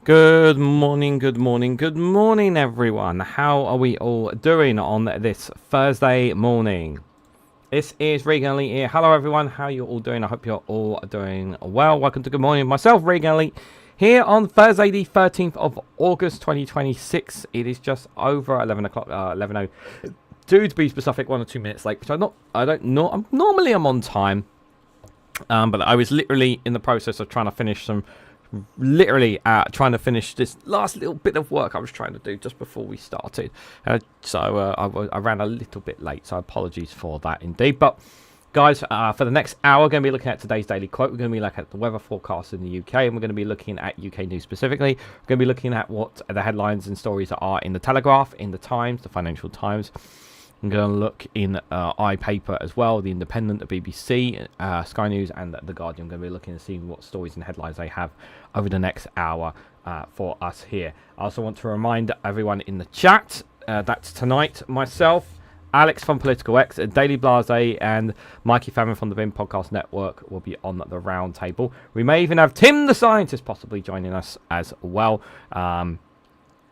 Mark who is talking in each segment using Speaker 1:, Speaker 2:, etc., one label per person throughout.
Speaker 1: Good morning, good morning, good morning, everyone. How are we all doing on this Thursday morning? This is Reganelite here. Hello, everyone. How are you all doing? I hope you're all doing well. Welcome to Good Morning. Myself, Reganelite, here on Thursday, the 13th of August, 2026. It is just over 11 o'clock, 11:02 to be specific, 1 or 2 minutes late, which I'm normally I'm on time. But I was literally in the process of trying to finish this last little bit of work I was trying to do just before we started, so I ran a little bit late, so apologies for that indeed. But guys, for the next hour we're going to be looking at today's daily quote. We're going to be looking at the weather forecast in the UK, and we're going to be looking at UK news specifically. We're going to be looking at what the headlines and stories are in the Telegraph, in the Times, the Financial Times. I'm going to look in iPaper as well, the Independent, the BBC, Sky News, and the Guardian. I'm going to be looking to see what stories and headlines they have over the next hour for us here. I also want to remind everyone in the chat that tonight, myself, Alex from Political X, Daily Blase, and Mikey Famine from the Bin Podcast Network will be on the round table. We may even have Tim the Scientist possibly joining us as well.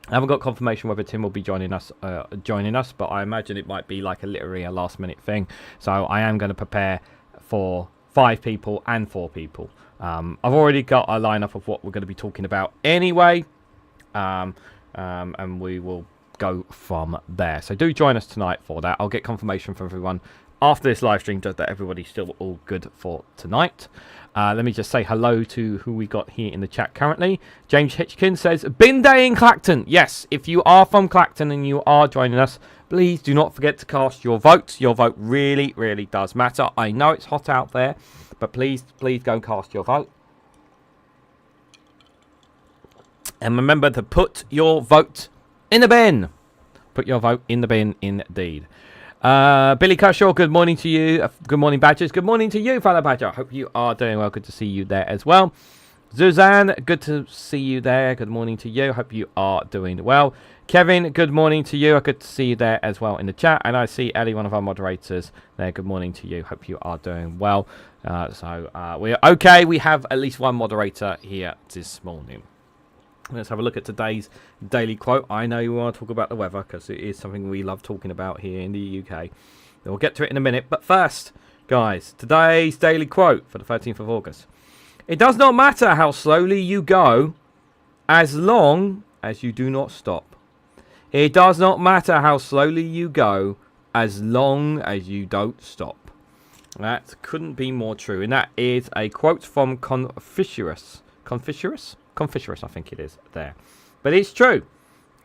Speaker 1: I haven't got confirmation whether Tim will be joining us, but I imagine it might be like a last-minute thing. So I am going to prepare for 5 people and 4 people. I've already got a lineup of what we're going to be talking about anyway, and we will go from there. So do join us tonight for that. I'll get confirmation from everyone after this live stream that everybody's still all good for tonight. Let me just say hello to who we got here in the chat currently. James Hitchkin says, Bin Day in Clacton. Yes, if you are from Clacton and you are joining us, please do not forget to cast your vote. Your vote really, really does matter. I know it's hot out there, but please go and cast your vote. And remember to put your vote in the bin. Put your vote in the bin indeed. Billy Kershaw, good morning to you. Good morning, Badgers. Good morning to you, fellow Badger. Hope you are doing well. Good to see you there as well. Suzanne, good to see you there. Good morning to you. Hope you are doing well. Kevin, good morning to you. Good to see you there as well in the chat. And I see Ellie, one of our moderators there. Good morning to you. Hope you are doing well. We're okay. We have at least one moderator here this morning. Let's have a look at today's daily quote. I know you want to talk about the weather because it is something we love talking about here in the UK. We'll get to it in a minute. But first, guys, today's daily quote for the 13th of August. It does not matter how slowly you go as long as you do not stop. It does not matter how slowly you go as long as you don't stop. That couldn't be more true. And that is a quote from Confucius. Confucius, I think it is there, but it's true.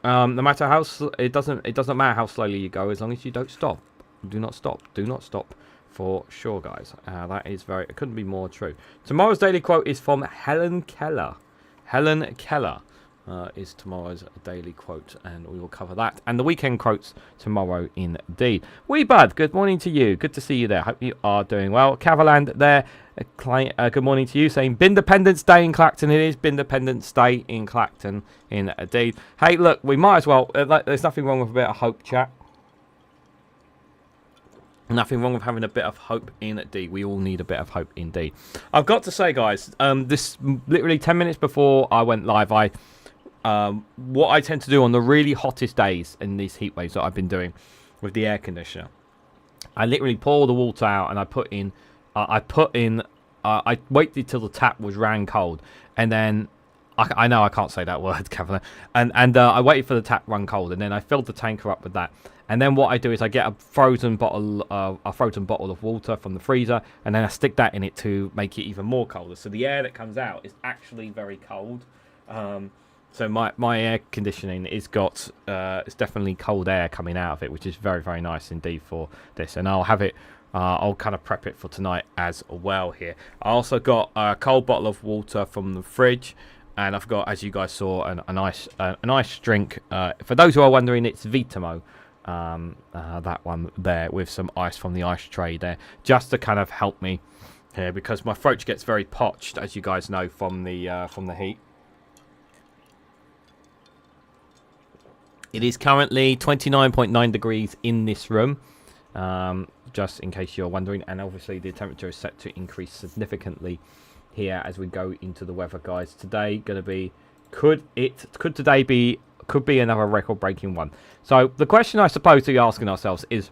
Speaker 1: No matter how it doesn't matter how slowly you go as long as you don't stop. Do not stop for sure, guys. That is it couldn't be more true. Tomorrow's daily quote is from Helen Keller. Helen Keller is tomorrow's daily quote, and we will cover that and the weekend quotes tomorrow indeed. Wee Bud, good morning to you. Good to see you there. Hope you are doing well. Cavaland there. Good morning to you, saying Bindependence Day in Clacton. It is Bindependence Day in Clacton indeed. Hey, look, we might as well. There's nothing wrong with a bit of hope, chat. Nothing wrong with having a bit of hope indeed. We all need a bit of hope indeed. I've got to say, guys, this literally 10 minutes before I went live, what I tend to do on the really hottest days in these heat waves that I've been doing with the air conditioner, I literally pour the water out and I waited till the tap was ran cold, and then I know I can't say that word, Kevin, and I waited for the tap run cold, and then I filled the tanker up with that. And then what I do is I get a frozen bottle of water from the freezer, and then I stick that in it to make it even more colder. So the air that comes out is actually very cold. So my air conditioning it's definitely cold air coming out of it, which is very, very nice indeed for this. And I'll have it. I'll kind of prep it for tonight as well here. I also got a cold bottle of water from the fridge, and I've got, as you guys saw, an ice drink. For those who are wondering, it's Vitamo. That one there with some ice from the ice tray there, just to kind of help me here because my throat gets very parched, as you guys know, from the heat. It is currently 29.9 degrees in this room. Just in case you're wondering, and obviously the temperature is set to increase significantly here as we go into the weather, guys. Today going to be Could today be another record-breaking one? So the question I suppose to be asking ourselves is,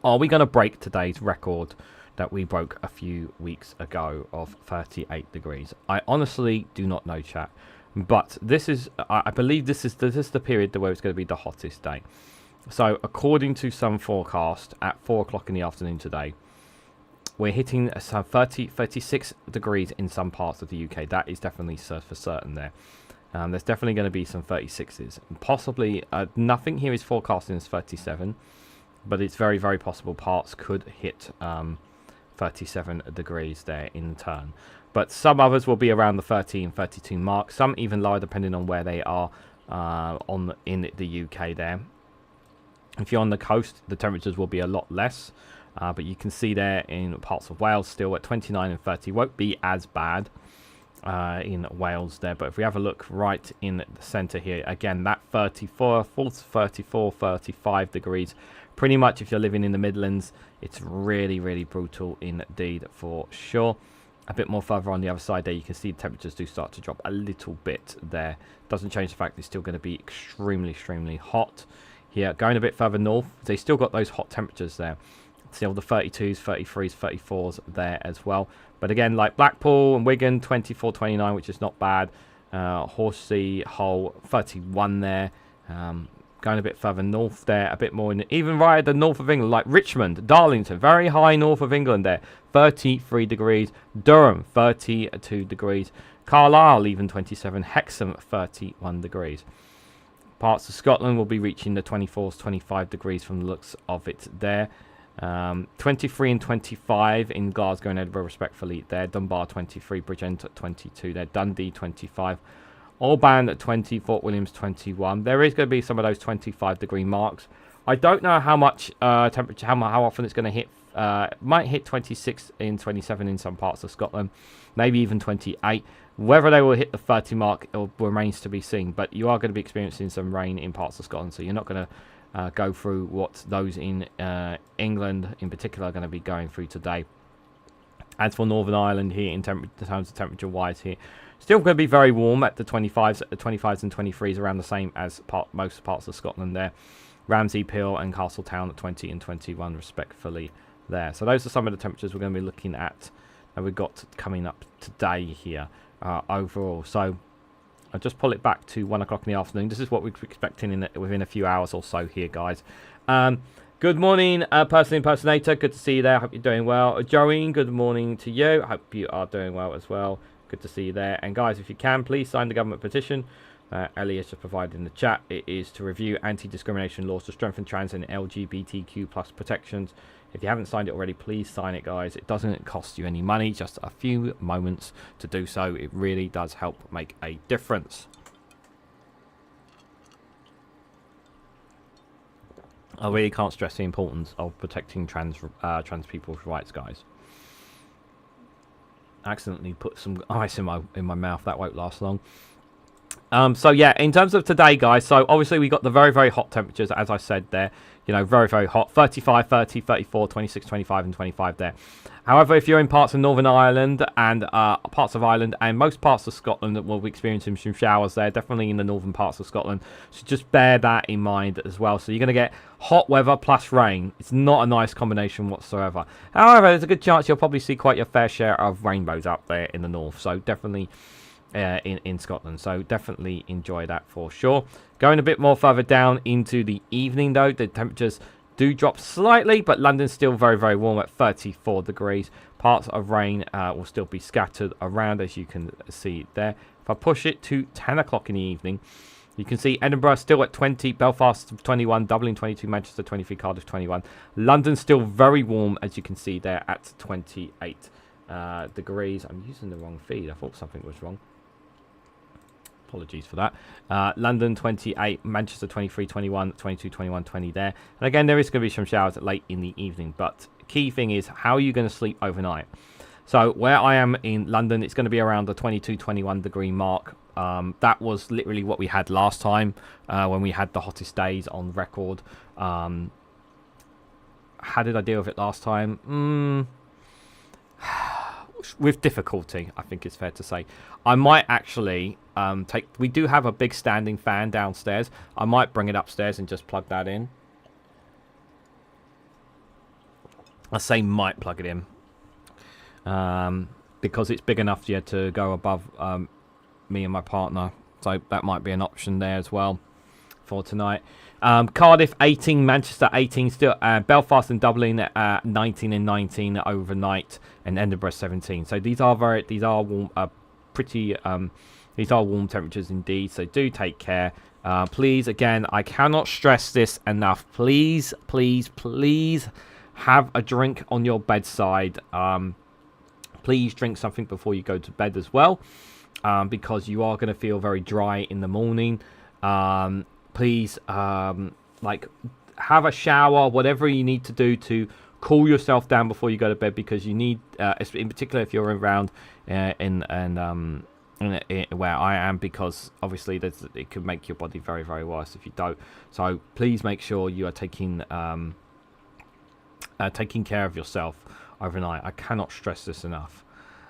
Speaker 1: are we going to break today's record that we broke a few weeks ago of 38 degrees? I honestly do not know, chat. But I believe this is the period where it's going to be the hottest day. So according to some forecast, at 4 o'clock in the afternoon today, we're hitting some 36 degrees in some parts of the UK. That is definitely for certain there. There's definitely going to be some 36s. Possibly, nothing here is forecasting as 37, but it's very, very possible parts could hit 37 degrees there in turn. But some others will be around the 30 and 32 mark. Some even lower depending on where they are in the UK there. If you're on the coast, the temperatures will be a lot less. But you can see there in parts of Wales still at 29 and 30. Won't be as bad in Wales there. But if we have a look right in the centre here, again, that 34, full 34, 35 degrees. Pretty much if you're living in the Midlands, it's really, really brutal indeed for sure. A bit more further on the other side there, you can see the temperatures do start to drop a little bit there. Doesn't change the fact it's still going to be extremely, extremely hot. Here, going a bit further north, they still got those hot temperatures there. Still the 32s, 33s, 34s there as well. But again, like Blackpool and Wigan, 24, 29, which is not bad. Horsey, Hull, 31 there. Going a bit further north there, a bit more in even right at the north of England, like Richmond, Darlington, very high north of England there, 33 degrees. Durham, 32 degrees. Carlisle, even 27. Hexham, 31 degrees. Parts of Scotland will be reaching the 24s, 25 degrees from the looks of it there. 23 and 25 in Glasgow and Edinburgh respectfully there. Dunbar 23, Bridgend 22 there. Dundee 25. Albany at 20, Fort Williams 21. There is going to be some of those 25 degree marks. I don't know how much temperature, how often it's going to hit. Might hit 26 in 27 in some parts of Scotland, maybe even 28. Whether they will hit the 30 mark remains to be seen. But you are going to be experiencing some rain in parts of Scotland, so you're not going to go through what those in England in particular are going to be going through today. As for Northern Ireland here in terms of temperature wise here, still going to be very warm at the 25s and 23s, around the same as most parts of Scotland there. Ramsey, Peel and Castletown at 20 and 21 respectfully there. So those are some of the temperatures we're going to be looking at that we've got coming up today here overall. So I'll just pull it back to 1 o'clock in the afternoon. This is what we're expecting within a few hours or so here, guys. Good morning, Person Impersonator. Good to see you there. Hope you're doing well. Joey, good morning to you. Hope you are doing well as well. Good to see you there. And guys, if you can, please sign the government petition. Ellie has just provided in the chat. It is to review anti-discrimination laws to strengthen trans and LGBTQ plus protections. If you haven't signed it already, please sign it, guys. It doesn't cost you any money, just a few moments to do so. It really does help make a difference. I really can't stress the importance of protecting trans people's rights, guys. I accidentally put some ice in my mouth. That won't last long. So yeah, in terms of today, guys, so obviously we got the very, very hot temperatures, as I said there, you know, very, very hot, 35, 30, 34, 26, 25 and 25 there. However, if you're in parts of Northern Ireland and parts of Ireland and most parts of Scotland, that will be experiencing some showers there, definitely in the northern parts of Scotland. So just bear that in mind as well. So you're going to get hot weather plus rain. It's not a nice combination whatsoever. However, there's a good chance you'll probably see quite your fair share of rainbows up there in the north. So definitely in Scotland, so definitely enjoy that for sure. Going a bit more further down into the evening though, the temperatures do drop slightly, but London's still very, very warm at 34 degrees. Parts of rain will still be scattered around, as you can see there. If I push it to 10 o'clock in the evening, you can see Edinburgh still at 20, Belfast 21, Dublin 22, Manchester 23, Cardiff 21. London still very warm, as you can see there, at 28 degrees. I'm using the wrong feed. I thought something was wrong. Apologies for that. London 28, Manchester 23, 21, 22, 21, 20 there. And again, there is going to be some showers late in the evening. But key thing is, how are you going to sleep overnight? So where I am in London, it's going to be around the 22, 21 degree mark. That was literally what we had last time when we had the hottest days on record. How did I deal with it last time? with difficulty, I think it's fair to say. I might actually we do have a big standing fan downstairs. I might bring it upstairs and just plug that in. I say might plug it in because it's big enough to go above me and my partner. So that might be an option there as well for tonight. Cardiff 18, Manchester 18, still Belfast and Dublin 19 and 19 overnight, and Edinburgh 17. So these are warm, these are warm temperatures indeed. So do take care. Please, again, I cannot stress this enough. Please, please, please have a drink on your bedside. Please drink something before you go to bed as well, because you are going to feel very dry in the morning. Please, like, have a shower, whatever you need to do to cool yourself down before you go to bed, because you need, in particular if you're around where I am, because obviously it could make your body very, very worse if you don't. So please make sure you are taking care of yourself overnight. I cannot stress this enough.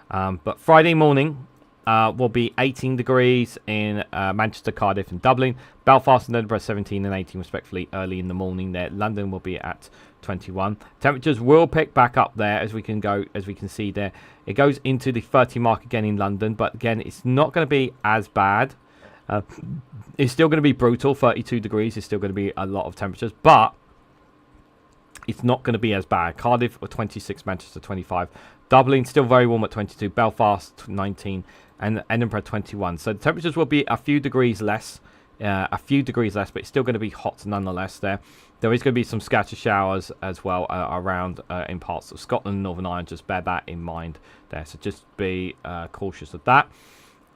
Speaker 1: But Friday morning will be 18 degrees in Manchester, Cardiff and Dublin. Belfast and Edinburgh 17 and 18 respectively early in the morning there. London will be at 21. Temperatures will pick back up there as we can see there. It goes into the 30 mark again in London, but again it's not going to be as bad. It's still going to be brutal. 32 degrees is still going to be a lot of temperatures, but it's not going to be as bad. Cardiff 26, Manchester 25, Dublin still very warm at 22, Belfast 19, and Edinburgh 21. So the temperatures will be a few degrees less, but it's still going to be hot nonetheless. There is going to be some scattered showers as well around in parts of Scotland and Northern Ireland. Just bear that in mind there. So just be cautious of that.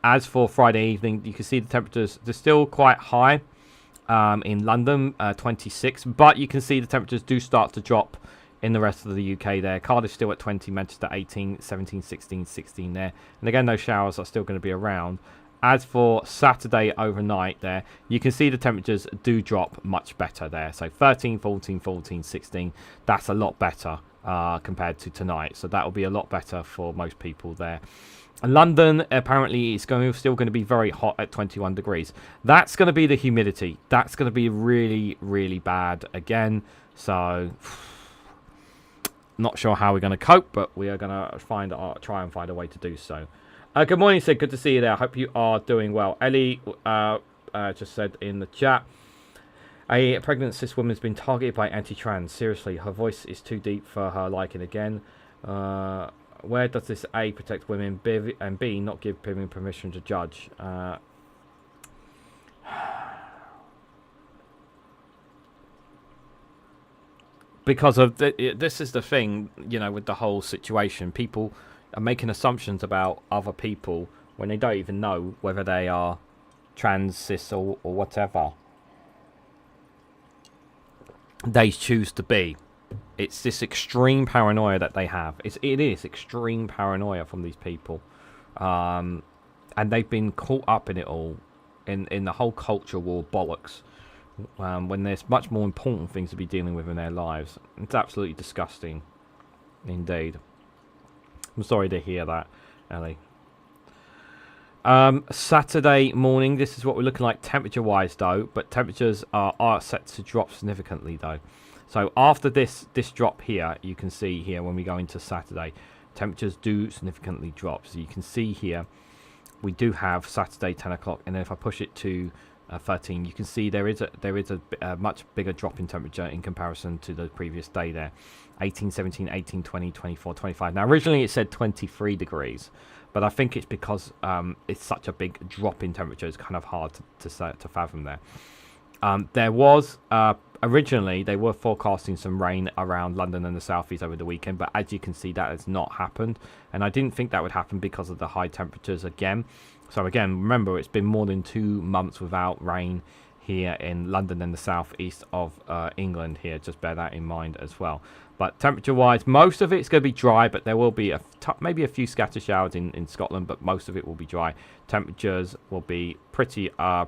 Speaker 1: As for Friday evening, you can see the temperatures, they're still quite high. In London, 26, but you can see the temperatures do start to drop in the rest of the UK there. Cardiff still at 20, Manchester 18, 17, 16, 16 there. And again, those showers are still going to be around. As for Saturday overnight there, you can see the temperatures do drop much better there. So 13, 14, 14, 16, that's a lot better compared to tonight. So that will be a lot better for most people there. London, apparently, is still going to be very hot at 21 degrees. That's going to be the humidity. That's going to be really, really bad again. So, not sure how we're going to cope, but we are going to try and find a way to do so. Good morning, Sid. Good to see you there. I hope you are doing well. Ellie just said in the chat, a pregnant cis woman has been targeted by anti-trans. Seriously, her voice is too deep for her liking again. Where does this A, protect women, B, and B, not give women permission to judge? Because of this is the thing, with the whole situation. People are making assumptions about other people when they don't even know whether they are trans, cis, or whatever they choose to be. It's this extreme paranoia that they have. It is extreme paranoia from these people. And they've been caught up in it all, in the whole culture war bollocks, when there's much more important things to be dealing with in their lives. It's absolutely disgusting, indeed. I'm sorry to hear that, Ellie. Saturday morning, this is what we're looking like temperature-wise, though. But temperatures are set to drop significantly, though. So after this drop here, you can see here when we go into Saturday, temperatures do significantly drop. So you can see here, we do have Saturday 10 o'clock, and then if I push it to 13, you can see there is a much bigger drop in temperature in comparison to the previous day there. 18, 17, 18, 20, 24, 25. Now originally it said 23 degrees, but I think it's because it's such a big drop in temperature. It's kind of hard to fathom there. There was originally they were forecasting some rain around London and the southeast over the weekend, but as you can see, that has not happened, and I didn't think that would happen because of the high temperatures again. So again, remember, it's been more than 2 months without rain here in London and the southeast of England here. Just bear that in mind as well. But temperature wise, most of it's going to be dry, but there will be maybe a few scattered showers in Scotland, but most of it will be dry. Temperatures will be pretty I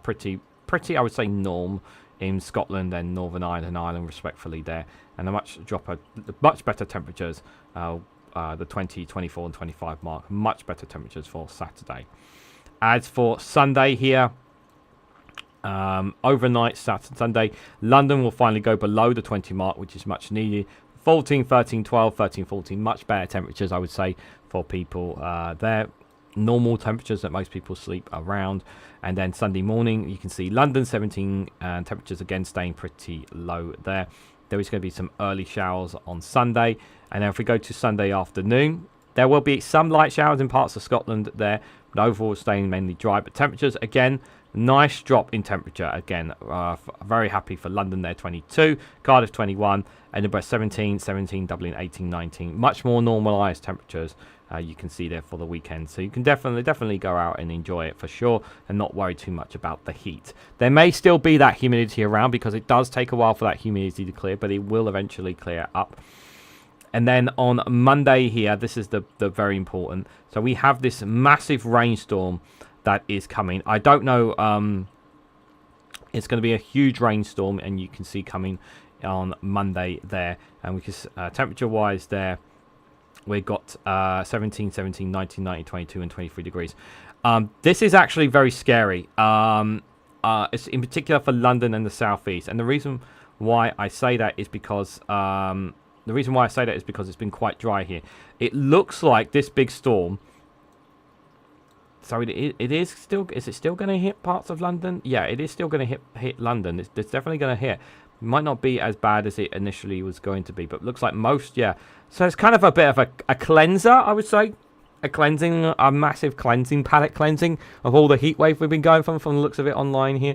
Speaker 1: would say norm in Scotland and Northern Ireland and Ireland respectfully there, and a much better temperatures the 20, 24 and 25 mark. Much better temperatures for Saturday. As for Sunday here, overnight Saturday, Sunday, London will finally go below the 20 mark, which is much needed. 14, 13, 12, 13, 14, much better temperatures, I would say, for people there. Normal temperatures that most people sleep around. And then Sunday morning, you can see London 17, and temperatures again staying pretty low there. There is going to be some early showers on Sunday. And then if we go to Sunday afternoon, there will be some light showers in parts of Scotland there, but overall staying mainly dry. But temperatures, again, nice drop in temperature. Again, very happy for London there, 22, Cardiff 21, Edinburgh 17, Dublin 18, 19. Much more normalised temperatures you can see there for the weekend. So you can definitely go out and enjoy it for sure and not worry too much about the heat. There may still be that humidity around because it does take a while for that humidity to clear, but it will eventually clear up. And then on Monday here, this is the very important. So we have this massive rainstorm that is coming. I don't know. It's going to be a huge rainstorm, and you can see coming on Monday there. And we can temperature-wise there, we've got 17, 19, 19, 22, and 23 degrees. This is actually very scary. It's in particular for London and the southeast. And the reason why I say that is because it's been quite dry here. It looks like this big storm. So it is still. Is it still going to hit parts of London? Yeah, it is still going to hit London. It's definitely going to hit. It might not be as bad as it initially was going to be, but looks like most. Yeah. So it's kind of a bit of a cleanser, I would say, a massive palette cleansing of all the heat wave we've been going from the looks of it online here.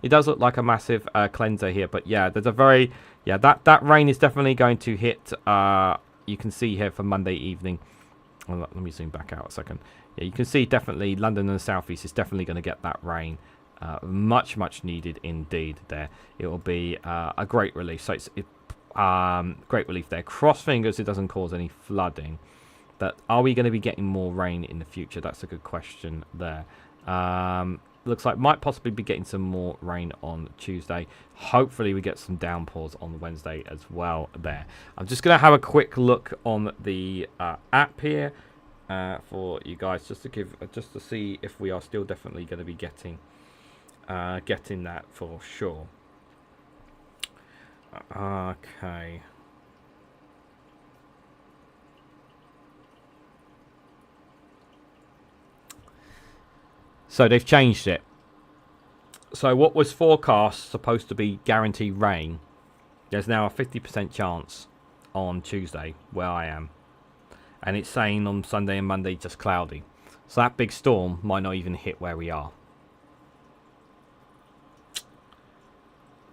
Speaker 1: It does look like a massive cleanser here, but yeah, there's a very that rain is definitely going to hit. You can see here for Monday evening. Well, let me zoom back out a second. Yeah, you can see definitely London and the southeast is definitely going to get that rain. Much needed indeed there. It will be a great relief. So it's great relief there. Cross fingers it doesn't cause any flooding. But are we going to be getting more rain in the future? That's a good question there. Looks like might possibly be getting some more rain on Tuesday. Hopefully we get some downpours on Wednesday as well there. I'm just going to have a quick look on the app here for you guys just to see if we are still definitely going to be getting that for sure. Okay. So they've changed it. So what was forecast supposed to be guaranteed rain, there's now a 50% chance on Tuesday where I am. And it's saying on Sunday and Monday just cloudy. So that big storm might not even hit where we are.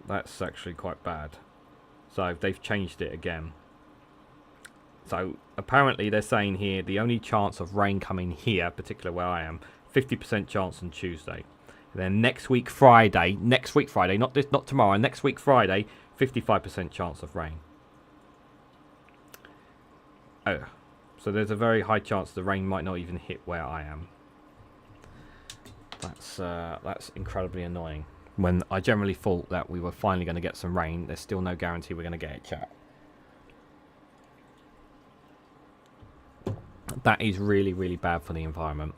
Speaker 1: That's actually quite bad. So they've changed it again. So apparently they're saying here the only chance of rain coming here, particularly where I am, 50% chance on Tuesday. And then next week Friday, not tomorrow, next week Friday, 55% chance of rain. Oh, so there's a very high chance the rain might not even hit where I am. That's incredibly annoying. When I generally thought that we were finally going to get some rain, there's still no guarantee we're going to get it, chat. That is really bad for the environment.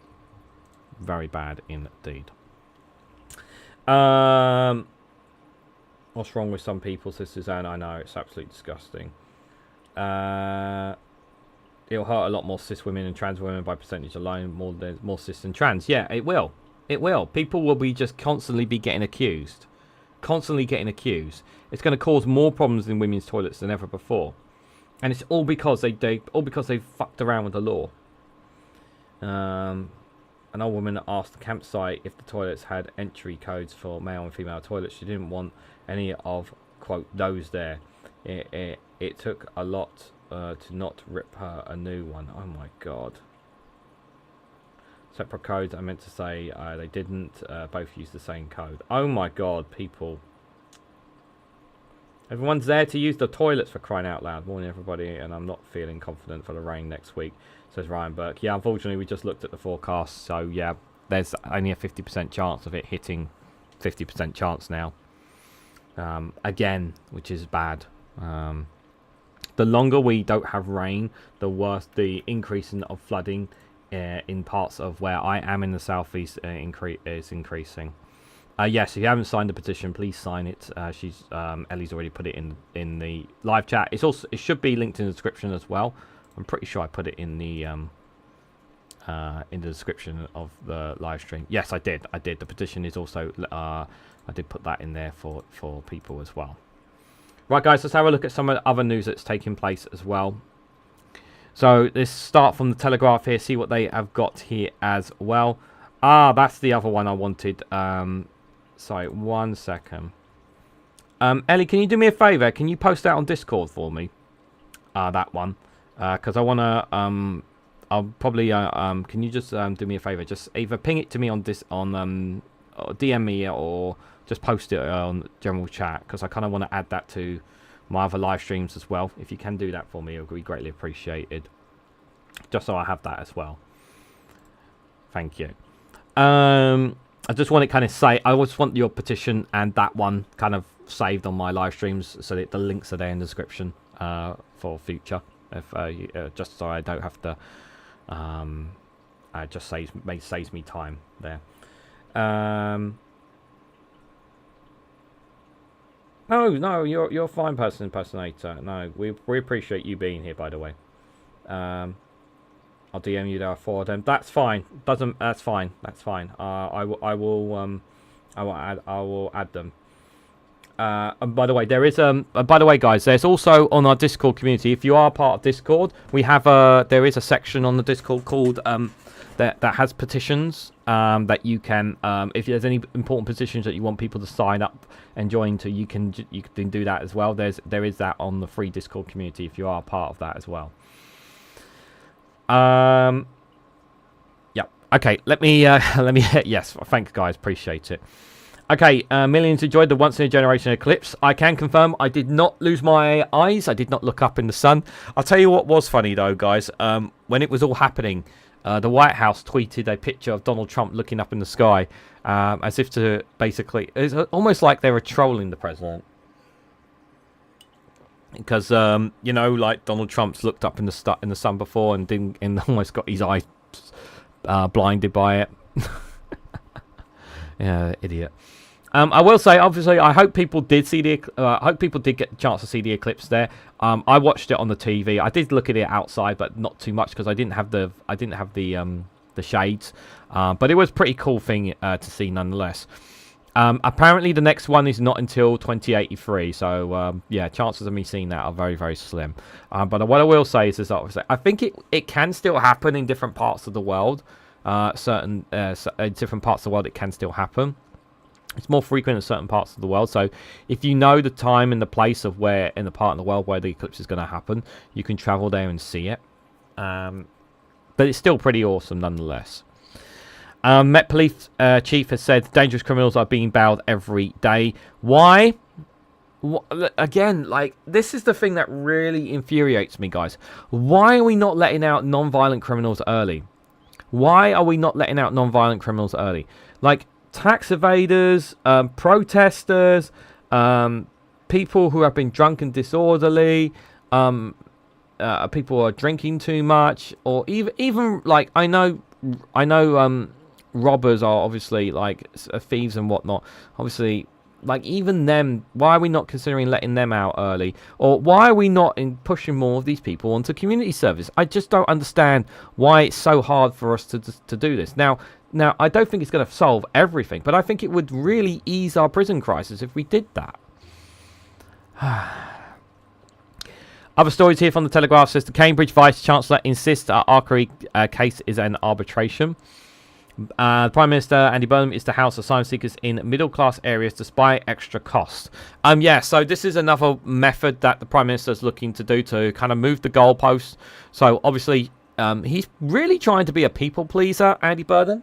Speaker 1: Very bad indeed. What's wrong with some people, says Suzanne? I know, it's absolutely disgusting. It'll hurt a lot more cis women and trans women by percentage alone. More cis than trans. Yeah, it will. It will. People will be just constantly be getting accused. Constantly getting accused. It's going to cause more problems in women's toilets than ever before. And it's all because they fucked around with the law. An old woman asked the campsite if the toilets had entry codes for male and female toilets. She didn't want any of, quote, those there. It took a lot to not rip her a new one. Oh my god. Separate codes, I meant to say they didn't both use the same code. Oh my god, people. Everyone's there to use the toilets, for crying out loud. Morning everybody, and I'm not feeling confident for the rain next week, says Ryan Burke. Yeah, unfortunately we just looked at the forecast, so yeah, there's only a 50% chance of it hitting. 50% chance now. Again, which is bad. The longer we don't have rain, the worse the increase of flooding in parts of where I am in the southeast is increasing. Yes, if you haven't signed the petition, please sign it. Ellie's already put it in the live chat. It should be linked in the description as well. I'm pretty sure I put it in the description of the live stream. Yes, I did. The petition is also I did put that in there for people as well. Right, guys, let's have a look at some of the other news that's taking place as well. So let's start from the Telegraph here, see what they have got here as well. That's the other one I wanted. Sorry, 1 second. Ellie, can you do me a favour? Can you post that on Discord for me? That one. Because I want to... I'll probably... can you just do me a favour? Just either ping it to me on DM me or just post it on general chat. Because I kind of want to add that to my other live streams as well. If you can do that for me, it would be greatly appreciated. Just so I have that as well. Thank you. I just want it kind of I just want your petition and that one kind of saved on my live streams so that the links are there in the description for future. If just so I don't have to, it just saves me time there. No, you're a fine person, impersonator. No, we appreciate you being here, by the way. I'll DM you. There are 4 of them. That's fine. That's fine. I will add them. And by the way, there is by the way, guys, there's also on our Discord community. If you are part of Discord, we have there is a section on the Discord called that has petitions that you can if there's any important petitions that you want people to sign up and join to, you can do that as well. There is that on the free Discord community if you are part of that as well. Yeah. Okay. Let me. Yes. Thanks, guys. Appreciate it. Okay. Millions enjoyed the once in a generation eclipse. I can confirm I did not lose my eyes. I did not look up in the sun. I'll tell you what was funny though, guys. When it was all happening, the White House tweeted a picture of Donald Trump looking up in the sky, as if to basically, it's almost like they were trolling the president. Because you know, like Donald Trump's looked up in the sun before and almost got his eyes blinded by it. Yeah, idiot. I will say, obviously, I hope people did see the. I hope people did get a chance to see the eclipse there. I watched it on the TV. I did look at it outside, but not too much because I didn't have the shades. But it was a pretty cool thing to see nonetheless. Apparently the next one is not until 2083, so yeah, chances of me seeing that are very, very slim. But what I will say is obviously I think it can still happen in different parts of the world. Certain different parts of the world it can still happen. It's more frequent in certain parts of the world. So if you know the time and the place of where in the part of the world where the eclipse is going to happen, you can travel there and see it. But it's still pretty awesome nonetheless. Met Police Chief has said dangerous criminals are being bailed every day. Why? Again, like, this is the thing that really infuriates me, guys. Why are we not letting out non-violent criminals early? Why are we not letting out non-violent criminals early? Like, tax evaders, protesters, people who have been drunk and disorderly, people who are drinking too much, or even like, I know robbers are obviously like thieves and whatnot. Obviously, like, even them, why are we not considering letting them out early? Or why are we not pushing more of these people onto community service? I just don't understand why it's so hard for us to do this. Now, I don't think it's going to solve everything, but I think it would really ease our prison crisis if we did that. Other stories here from the Telegraph says the Cambridge Vice Chancellor insists our Archery case is an arbitration. The Prime Minister, Andy Burnham, is to house asylum seekers in middle-class areas despite extra cost. Yeah, so this is another method that the Prime Minister is looking to do to kind of move the goalposts. So, obviously, he's really trying to be a people-pleaser, Andy Burnham.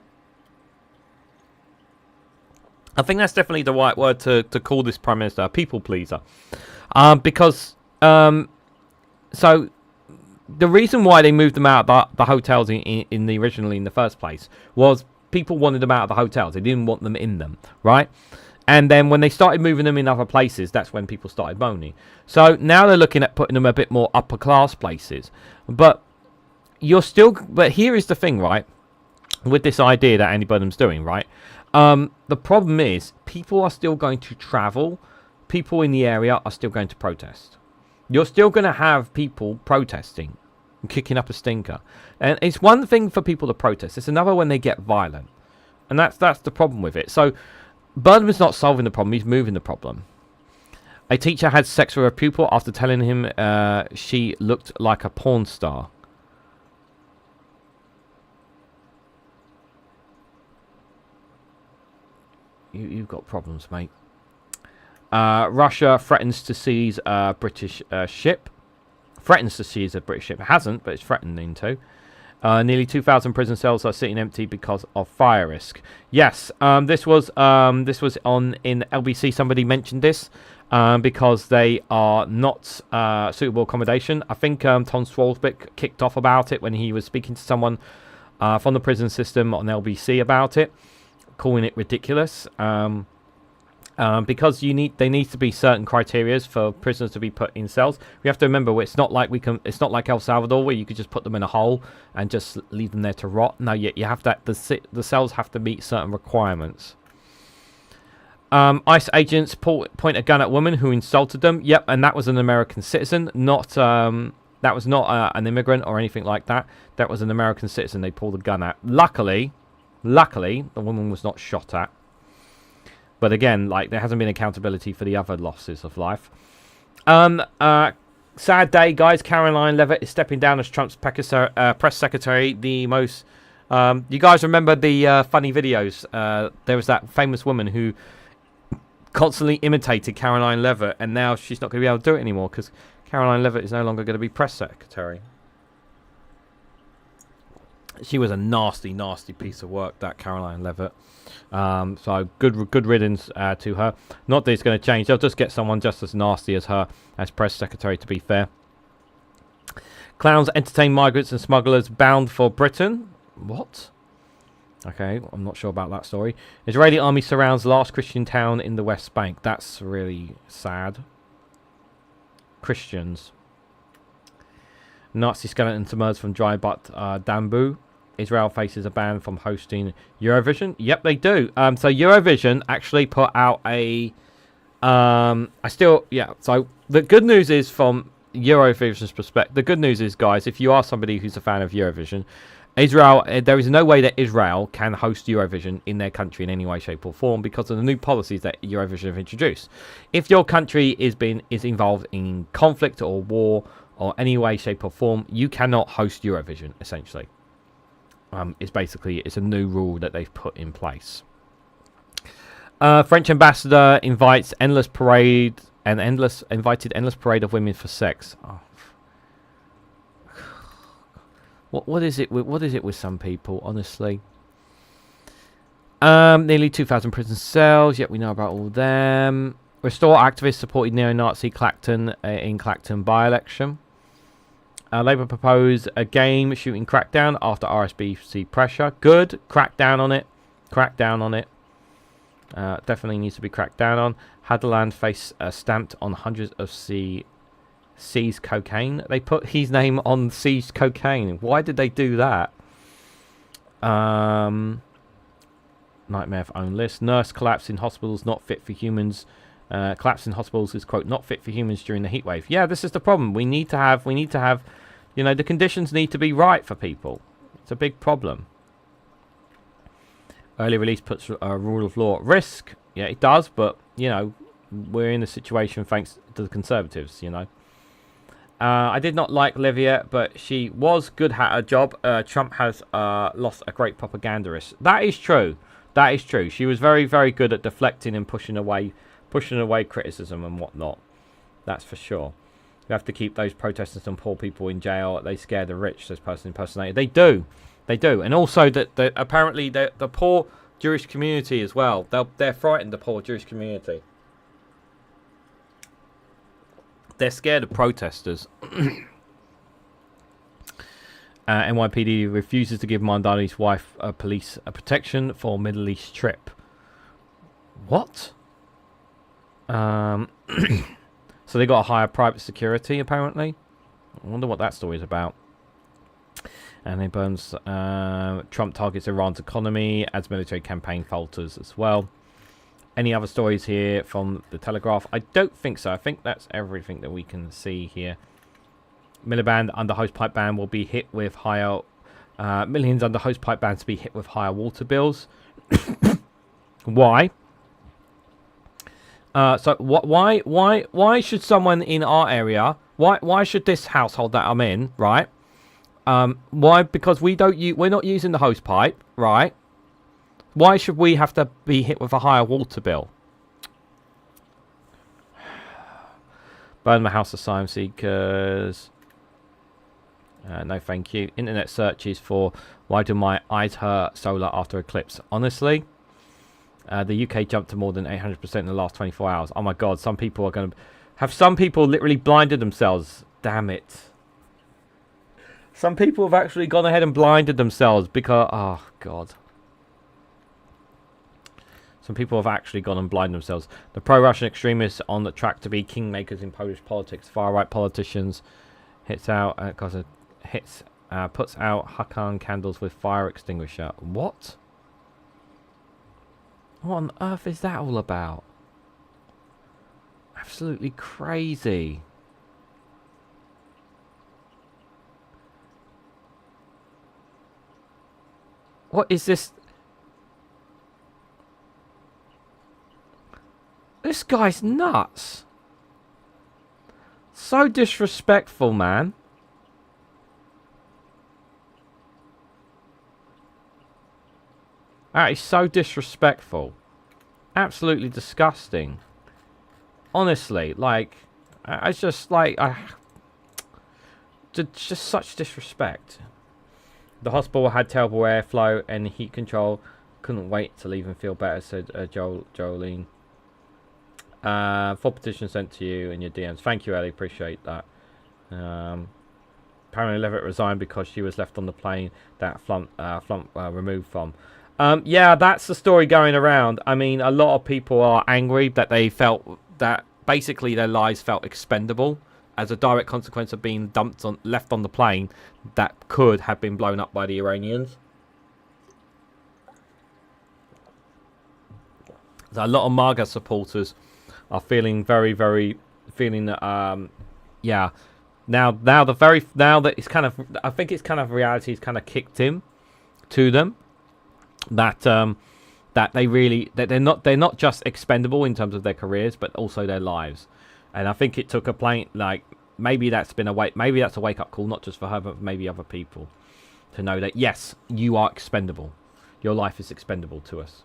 Speaker 1: I think that's definitely the right word to call this Prime Minister, a people-pleaser. Because, so... the reason why they moved them out of the hotels originally in the first place was people wanted them out of the hotels. They didn't want them in them, right? And then when they started moving them in other places, that's when people started moaning. So now they're looking at putting them a bit more upper class places. But here is the thing, right? With this idea that Andy Burnham's doing, right? The problem is people are still going to travel. People in the area are still going to protest. You're still going to have people protesting and kicking up a stinker. And it's one thing for people to protest. It's another when they get violent. And that's the problem with it. So Burnham is not solving the problem. He's moving the problem. A teacher had sex with a pupil after telling him she looked like a porn star. You've got problems, mate. Russia threatens to seize a British ship. Threatens to seize a British ship. It hasn't, but it's threatening to. Nearly 2,000 prison cells are sitting empty because of fire risk. Yes, this was on in LBC. Somebody mentioned this because they are not suitable accommodation. I think Tom Swalsbeck kicked off about it when he was speaking to someone from the prison system on LBC about it, calling it ridiculous. Because there needs to be certain criteria for prisoners to be put in cells. We have to remember it's not like El Salvador where you could just put them in a hole and just leave them there to rot. No, you have that. The cells have to meet certain requirements. ICE agents point a gun at woman who insulted them. Yep, and that was an American citizen, not that was not an immigrant or anything like that. That was an American citizen they pulled a gun at. Luckily, the woman was not shot at. But again, there hasn't been accountability for the other losses of life. Sad day, guys. Caroline Leavitt is stepping down as Trump's press secretary. The most... you guys remember the funny videos? There was that famous woman who constantly imitated Caroline Leavitt, and now she's not going to be able to do it anymore because Caroline Leavitt is no longer going to be press secretary. She was a nasty, nasty piece of work, that Caroline Leavitt. So good riddance to her. Not that it's going to change. They'll just get someone just as nasty as her as press secretary, to be fair. Clowns entertain migrants and smugglers bound for Britain. What? Okay, I'm not sure about that story. Israeli army surrounds last Christian town in the West Bank. That's really sad. Christians. Nazi skeletons emerge from dry but Dambu. Israel faces a ban from hosting Eurovision. Yep, they do. So Eurovision actually put out a... So the good news is from Eurovision's perspective. The good news is, guys, if you are somebody who's a fan of Eurovision, Israel, there is no way that Israel can host Eurovision in their country in any way, shape or form because of the new policies that Eurovision have introduced. If your country is involved in conflict or war or any way, shape or form, you cannot host Eurovision, essentially. It's a new rule that they've put in place. French ambassador invited endless parade of women for sex. Oh. What is it with some people, honestly? Nearly 2,000 prison cells. Yet we know about all them. Restore activists supported neo-Nazi Clacton in Clacton by-election. Labour proposed a game shooting crackdown after RSBC pressure. Good. Crack down on it. Definitely needs to be cracked down on. Hadeland face stamped on hundreds of seized cocaine. They put his name on seized cocaine. Why did they do that? Nightmare for own list. Nurse collapsed in hospitals not fit for humans. Collapse in hospitals is, quote, not fit for humans during the heat wave. Yeah, this is the problem. We need to have, the conditions need to be right for people. It's a big problem. Early release puts rule of law at risk. Yeah, it does, but, we're in a situation thanks to the Conservatives, I did not like Livia, but she was good at her job. Trump has lost a great propagandist. That is true. She was very, very good at deflecting and pushing away criticism and whatnot. That's for sure. You have to keep those protesters and poor people in jail. They scare the rich, says person impersonator. They do. And also that apparently the poor Jewish community as well. They're frightened, the poor Jewish community. They're scared of protesters. NYPD refuses to give Mandani's wife police protection for Middle East trip. What? So they got a higher private security, apparently. I wonder what that story is about. And it burns. Trump targets Iran's economy as military campaign falters as well. Any other stories here from the Telegraph? I don't think so. I think that's everything that we can see here. Miliband under hosepipe ban will be hit with higher... millions under hosepipe ban to be hit with higher water bills. Why? So why should someone in our area... Why should this household that I'm in, right? Why? Because we're not using the hose pipe, right? Why should we have to be hit with a higher water bill? Burn the house asylum seekers. No, thank you. Internet searches for why do my eyes hurt solar after eclipse. Honestly, the UK jumped to more than 800% in the last 24 hours. Oh my God, some people are going to have literally blinded themselves. Damn it. Some people have actually gone ahead and blinded themselves because... Oh, God. Some people have actually gone and blinded themselves. The pro-Russian extremists on the track to be kingmakers in Polish politics. Far-right politicians puts out Hakan candles with fire extinguisher. What? What on earth is that all about? Absolutely crazy. What is this? This guy's nuts. So disrespectful, man. That is so disrespectful. Absolutely disgusting. Honestly, like, it's just like, just such disrespect. The hospital had terrible airflow and heat control. Couldn't wait to leave and feel better, said Jolene. 4 petitions sent to you in your DMs. Thank you, Ellie. Appreciate that. Apparently Levitt resigned because she was left on the plane that Flump removed from. Yeah, that's the story going around. I mean, a lot of people are angry that they felt that basically their lives felt expendable as a direct consequence of being left on the plane that could have been blown up by the Iranians. So a lot of MAGA supporters are feeling yeah. Now that it's kind of, I think it's kind of reality is kind of kicked in to them that that they're not just expendable in terms of their careers, but also their lives. And I think it took a plane, like, maybe that's a wake up call, not just for her, but maybe other people, to know that yes, you are expendable. Your life is expendable to us.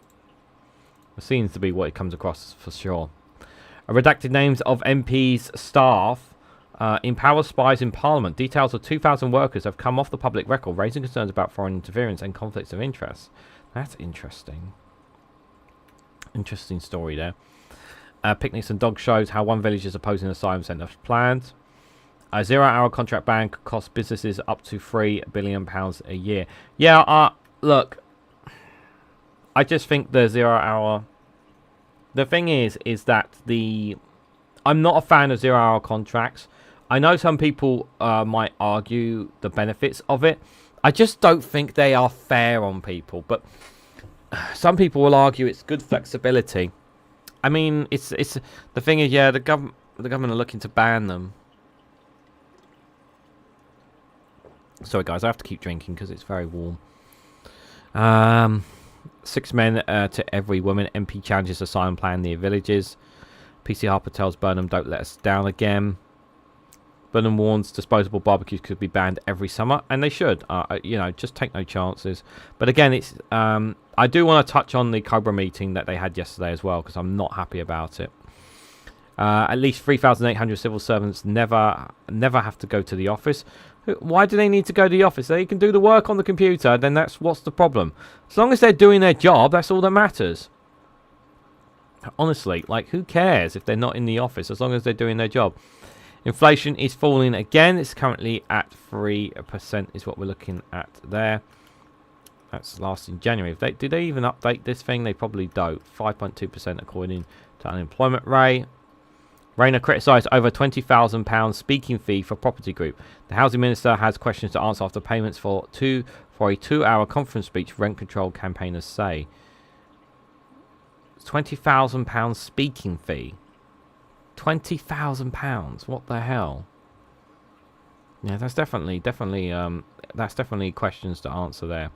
Speaker 1: It seems to be what it comes across for sure. Redacted names of MPs' staff empower spies in Parliament. Details of 2,000 workers have come off the public record, raising concerns about foreign interference and conflicts of interest. That's interesting. Interesting story there. Picnics and dog shows how one village is opposing asylum centre planned. A 0-hour contract ban could cost businesses up to £3 billion a year. Yeah, look, I just think the 0-hour... The thing is that I'm not a fan of 0-hour contracts. I know some people might argue the benefits of it. I just don't think they are fair on people. But some people will argue it's good flexibility. I mean, it's the thing is, yeah, the government are looking to ban them. Sorry, guys, I have to keep drinking because it's very warm. 6 men to every woman. MP challenges asylum plan near villages. PC Harper tells Burnham, don't let us down again. Burnham warns disposable barbecues could be banned every summer, and they should. You know, just take no chances. But again, it's I do want to touch on the Cobra meeting that they had yesterday as well, because I'm not happy about it. At least 3,800 civil servants never have to go to the office. Why do they need to go to the office? They can do the work on the computer, then what's the problem? As long as they're doing their job, that's all that matters. Honestly, like, who cares if they're not in the office as long as they're doing their job? Inflation is falling again. It's currently at 3% is what we're looking at there. That's last in January. Did they even update this thing? They probably don't. 5.2% according to unemployment rate. Rayner criticised over £20,000 speaking fee for property group. The housing minister has questions to answer after payments for a 2-hour conference speech, rent control campaigners say. £20,000 speaking fee. £20,000. What the hell? Yeah, that's definitely questions to answer there.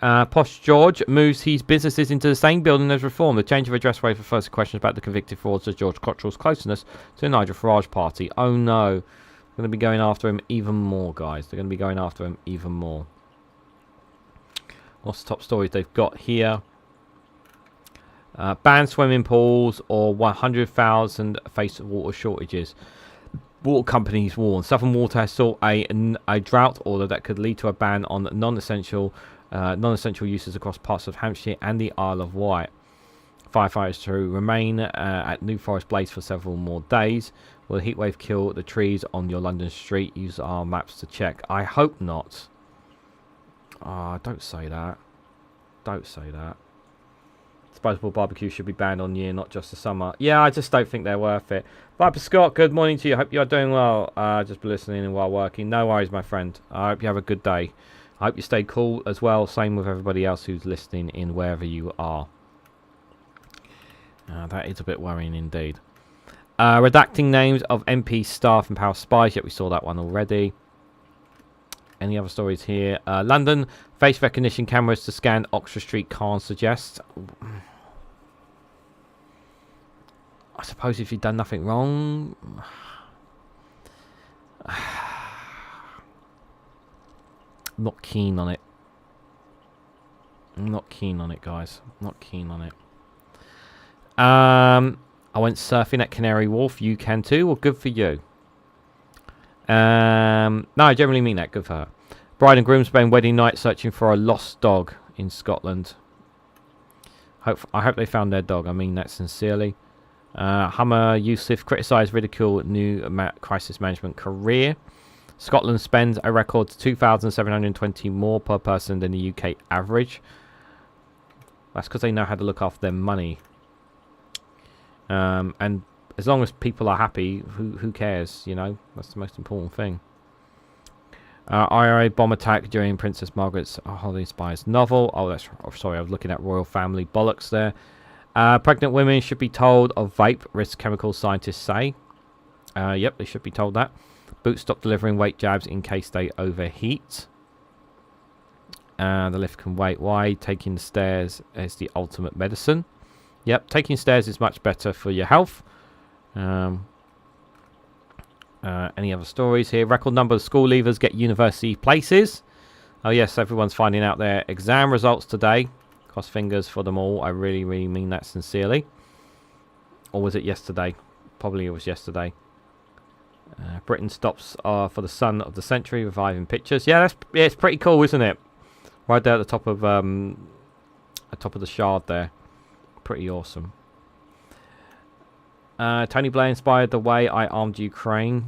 Speaker 1: Posh George moves his businesses into the same building as Reform. The change of address raises further questions about the convicted fraudster George Cottrell's closeness to the Nigel Farage party. Oh no. They're going to be going after him even more, guys. They're going to be going after him even more. What's the top stories they've got here? Ban swimming pools or 100,000 face water shortages. Water companies warn. Southern Water has sought a drought order that could lead to a ban on non-essential uses across parts of Hampshire and the Isle of Wight. Firefighters to remain at New Forest Blaze for several more days. Will the heatwave kill the trees on your London street? Use our maps to check. I hope not. Don't say that. Don't say that. Disposable barbecue should be banned on year, not just the summer. Yeah, I just don't think they're worth it. Viper Scott, good morning to you. Hope you are doing well. Just listening while working. No worries, my friend. I hope you have a good day. I hope you stay cool as well. Same with everybody else who's listening in wherever you are. That is a bit worrying indeed. Redacting names of MP staff and power spies. Yet we saw that one already. Any other stories here? London face recognition cameras to scan Oxford Street cars suggest. I suppose if you've done nothing wrong. Not keen on it. Not keen on it, guys. Not keen on it. I went surfing at Canary Wharf. You can too. Well, good for you. No, I generally mean that. Good for her. Bride and groomsmen wedding night searching for a lost dog in Scotland. I hope they found their dog. I mean that sincerely. Hummer Yusuf criticised ridicule new crisis management career. Scotland spends a record 2,720 more per person than the UK average. That's because they know how to look after their money. And as long as people are happy, who cares, you know? That's the most important thing. IRA bomb attack during Princess Margaret's Holiday Spies novel. Sorry, I was looking at royal family bollocks there. Pregnant women should be told of vape risk chemicals, scientists say. Yep, they should be told that. Boots stop delivering weight jabs in case they overheat. The lift can wait. Why? Taking the stairs is the ultimate medicine. Yep, taking stairs is much better for your health. Any other stories here? Record number of school leavers get university places. Oh yes, everyone's finding out their exam results today. Cross fingers for them all. I really, really mean that sincerely. Or was it yesterday? Probably it was yesterday. Britain stops for the sun of the century, reviving pictures. Yeah, it's pretty cool, isn't it? Right there at the top of the Shard there. Pretty awesome. Tony Blair inspired the way I armed Ukraine.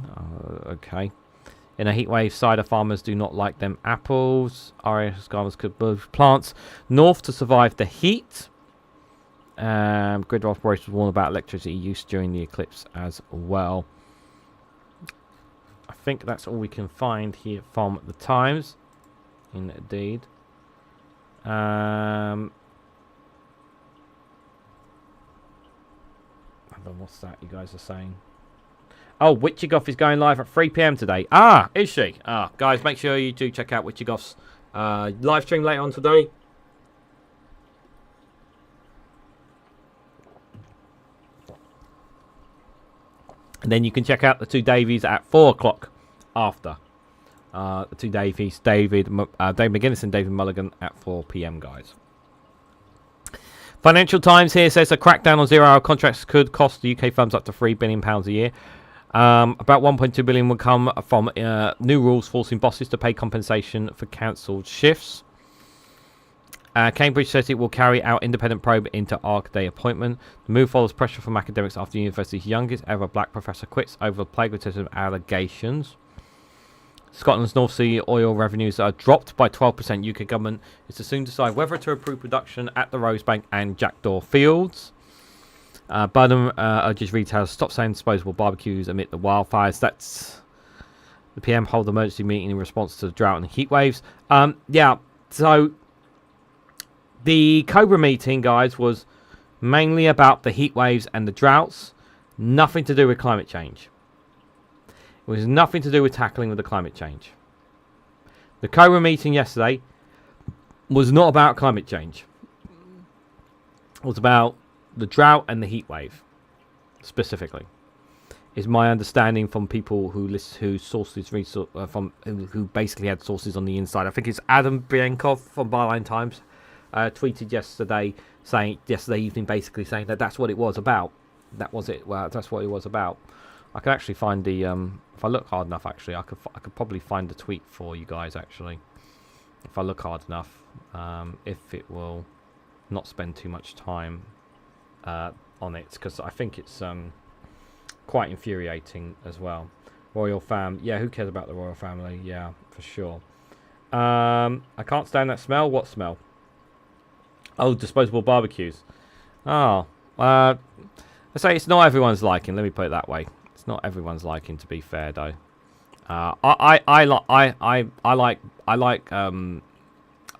Speaker 1: Okay. In a heatwave, cider farmers do not like them apples. RS gardeners could move plants north to survive the heat. Grid operators warn about electricity use during the eclipse as well. I think that's all we can find here from the Times. Indeed. What's that you guys are saying? Oh, Witchigoff is going live at 3 PM today. Ah, is she? Ah, guys, make sure you do check out Witchigoff's live stream later on today. And then you can check out the two Davies at 4 o'clock after. The two Davies, Dave McGuinness and David Mulligan at 4 PM, guys. Financial Times here says a crackdown on zero-hour contracts could cost the UK firms up to £3 billion a year. About £1.2 billion will come from new rules forcing bosses to pay compensation for cancelled shifts. Cambridge says it will carry out independent probe into Arc-Day appointment. The move follows pressure from academics after the university's youngest ever black professor quits over plagiarism allegations. Scotland's North Sea oil revenues are dropped by 12%. UK government is to soon decide whether to approve production at the Rosebank and Jackdaw fields. Burnham urges retailers stop selling disposable barbecues amid the wildfires. That's the PM hold emergency meeting in response to the drought and heat waves. Yeah, so the Cobra meeting, guys, was mainly about the heat waves and the droughts. Nothing to do with climate change. It was nothing to do with tackling with the climate change. The Cobra meeting yesterday was not about climate change. It was about the drought and the heat wave, specifically. Is my understanding from people who sourced this resource who basically had sources on the inside. I think it's Adam Bienkov from Byline Times tweeted yesterday evening, basically saying that that's what it was about. That was it. Well, that's what it was about. I can actually find the if I look hard enough. Actually, I could probably find the tweet for you guys. Actually, if I look hard enough, if it will not spend too much time on it, because I think it's quite infuriating as well. Royal fam, yeah, who cares about the royal family? Yeah, for sure. I can't stand that smell. What smell? Oh, disposable barbecues. Oh, I say it's not everyone's liking. Let me put it that way. It's not everyone's liking, to be fair, though. I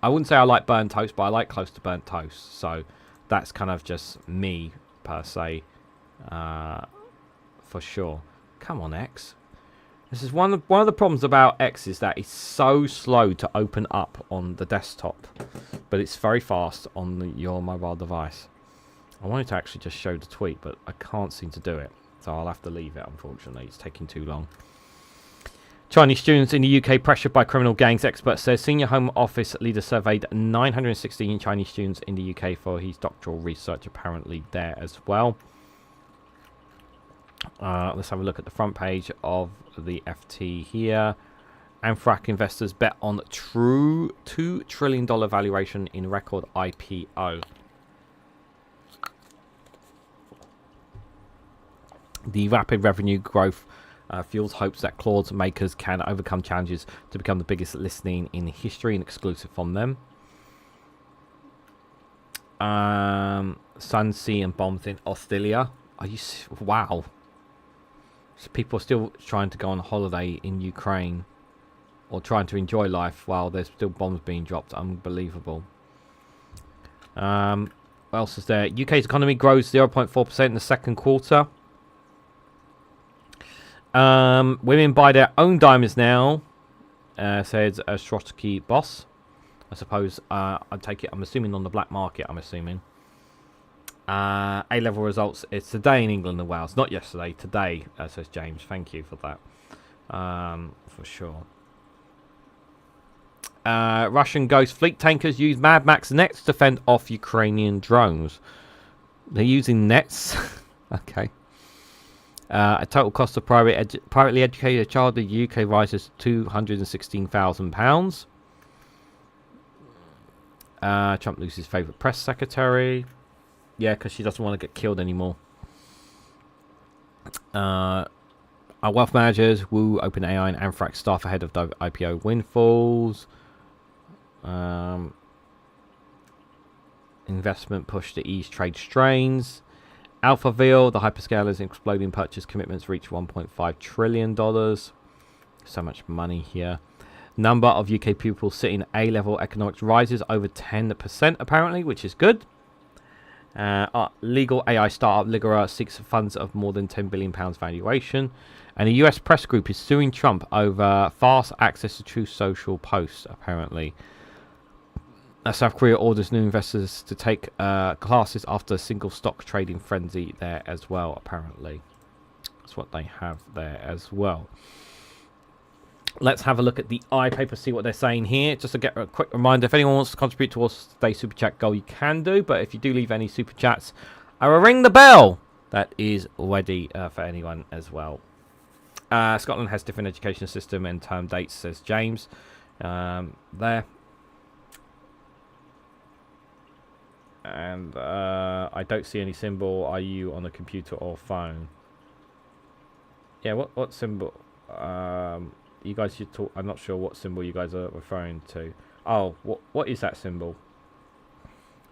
Speaker 1: wouldn't say I like burnt toast, but I like close to burnt toast. So that's kind of just me per se, for sure. Come on, X. This is one of the problems about X is that it's so slow to open up on the desktop, but it's very fast on your mobile device. I wanted to actually just show the tweet, but I can't seem to do it, so I'll have to leave it. Unfortunately, it's taking too long. Chinese students in the UK pressured by criminal gangs. Expert says senior Home Office leader surveyed 916 Chinese students in the UK for his doctoral research, apparently there as well. Let's have a look at the front page of the FT here. Anfrac investors bet on true $2 trillion valuation in record IPO. The rapid revenue growth fuels hopes that Claude's makers can overcome challenges to become the biggest listing in history and exclusive from them. Sun, Sea and bombs in Australia. Are you... Wow. So people are still trying to go on holiday in Ukraine or trying to enjoy life while there's still bombs being dropped. Unbelievable. What else is there? UK's economy grows 0.4% in the second quarter. Women buy their own diamonds now, says a Swarovski boss. I suppose I take it. I'm assuming on the black market. I'm assuming. A-level results. It's today in England and Wales, not yesterday. Today, says James. Thank you for that. For sure. Russian ghost fleet tankers use Mad Max nets to fend off Ukrainian drones. They're using nets. Okay. A total cost of privately educated child in the UK rises to £216,000. Trump loses his favourite press secretary. Yeah, because she doesn't want to get killed anymore. Our wealth managers woo OpenAI and Anthrax staff ahead of the IPO windfalls. Investment push to ease trade strains. Alphaville, the hyperscalers exploding purchase commitments reach $1.5 trillion. So much money here. Number of UK pupils sitting A-level economics rises over 10% apparently, which is good. Legal AI startup Ligera seeks funds of more than £10 billion valuation. And a US press group is suing Trump over fast access to Truth Social posts, apparently. South Korea orders new investors to take classes after a single stock trading frenzy there as well, apparently. That's what they have there as well. Let's have a look at the iPaper, see what they're saying here. Just to get a quick reminder, if anyone wants to contribute towards today's Super Chat goal, you can do. But if you do leave any Super Chats, I will ring the bell. That is ready for anyone as well. Scotland has different education system and term dates, says James. There. And I don't see any symbol. Are you on a computer or phone? Yeah, what symbol? You guys should talk. I'm not sure what symbol you guys are referring to. Oh, what is that symbol?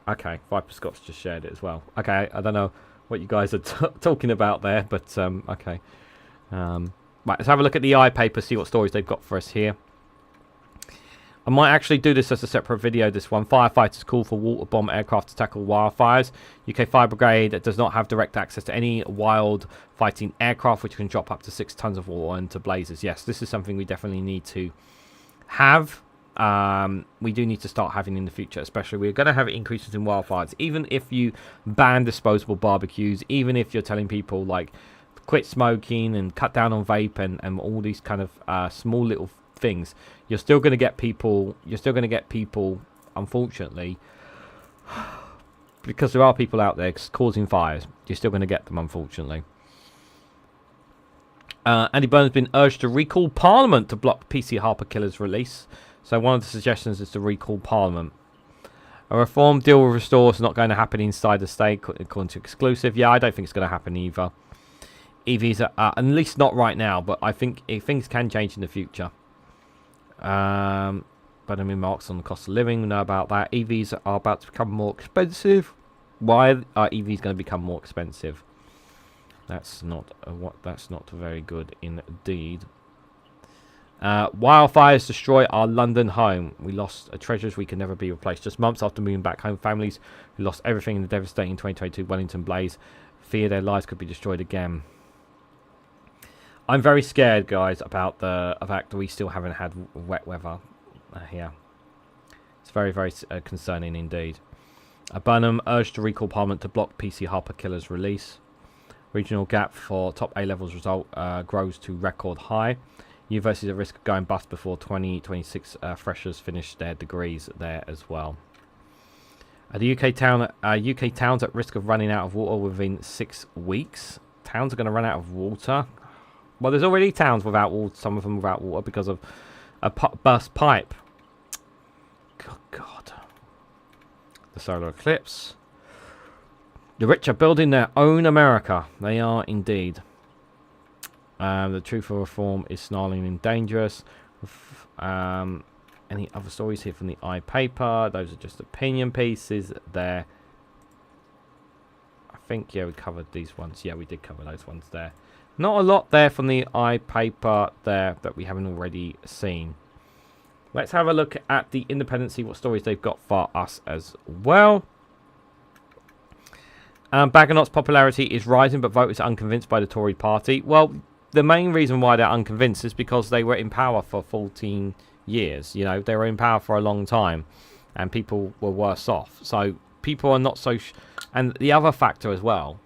Speaker 1: Okay, Viper Scott's just shared it as well. Okay, I don't know what you guys are talking about there, but okay. Right, let's have a look at the iPaper, see what stories they've got for us here. I might actually do this as a separate video, this one. Firefighters call for water bomb aircraft to tackle wildfires. UK Fire Brigade does not have direct access to any wild fighting aircraft, which can drop up to 6 tons of water into blazes. Yes, this is something we definitely need to have. We do need to start having in the future, especially we're going to have increases in wildfires. Even if you ban disposable barbecues, even if you're telling people like quit smoking and cut down on vape and all these kind of small little things, you're still going to get people, unfortunately, because there are people out there causing fires, you're still going to get them, unfortunately. Andy Burnham's been urged to recall Parliament to block PC Harper Killer's release. So one of the suggestions is to recall Parliament. A reform deal with Restore is not going to happen inside the state, according to Exclusive. Yeah, I don't think it's going to happen either. EVs are at least not right now, but I think things can change in the future. But I mean, marks on the cost of living, we know about that. EVs are about to become more expensive. Why are EVs going to become more expensive? That's not that's not very good indeed. Wildfires destroy our London home. We lost treasures we can never be replaced. Just months after moving back home, families who lost everything in the devastating 2022 Wellington blaze fear their lives could be destroyed again. I'm very scared, guys, about the fact that we still haven't had wet weather here. It's very, very concerning indeed. Burnham urged to recall Parliament to block PC Harper Killer's release. Regional gap for top A-levels result grows to record high. Universities at risk of going bust before 2026 freshers finish their degrees there as well. The UK towns at risk of running out of water within 6 weeks. Towns are going to run out of water. Well, there's already towns without water, some of them without water because of a burst pipe. Good God. The solar eclipse. The rich are building their own America. They are indeed. The truth of reform is snarling and dangerous. Any other stories here from the iPaper? Those are just opinion pieces there. I think, yeah, we covered these ones. Yeah, we did cover those ones there. Not a lot there from the iPaper there that we haven't already seen. Let's have a look at the Independent, see what stories they've got for us as well. Baggenot's popularity is rising, but voters are unconvinced by the Tory party. Well, the main reason why they're unconvinced is because they were in power for 14 years. You know, they were in power for a long time, and people were worse off. So people are not so... and the other factor as well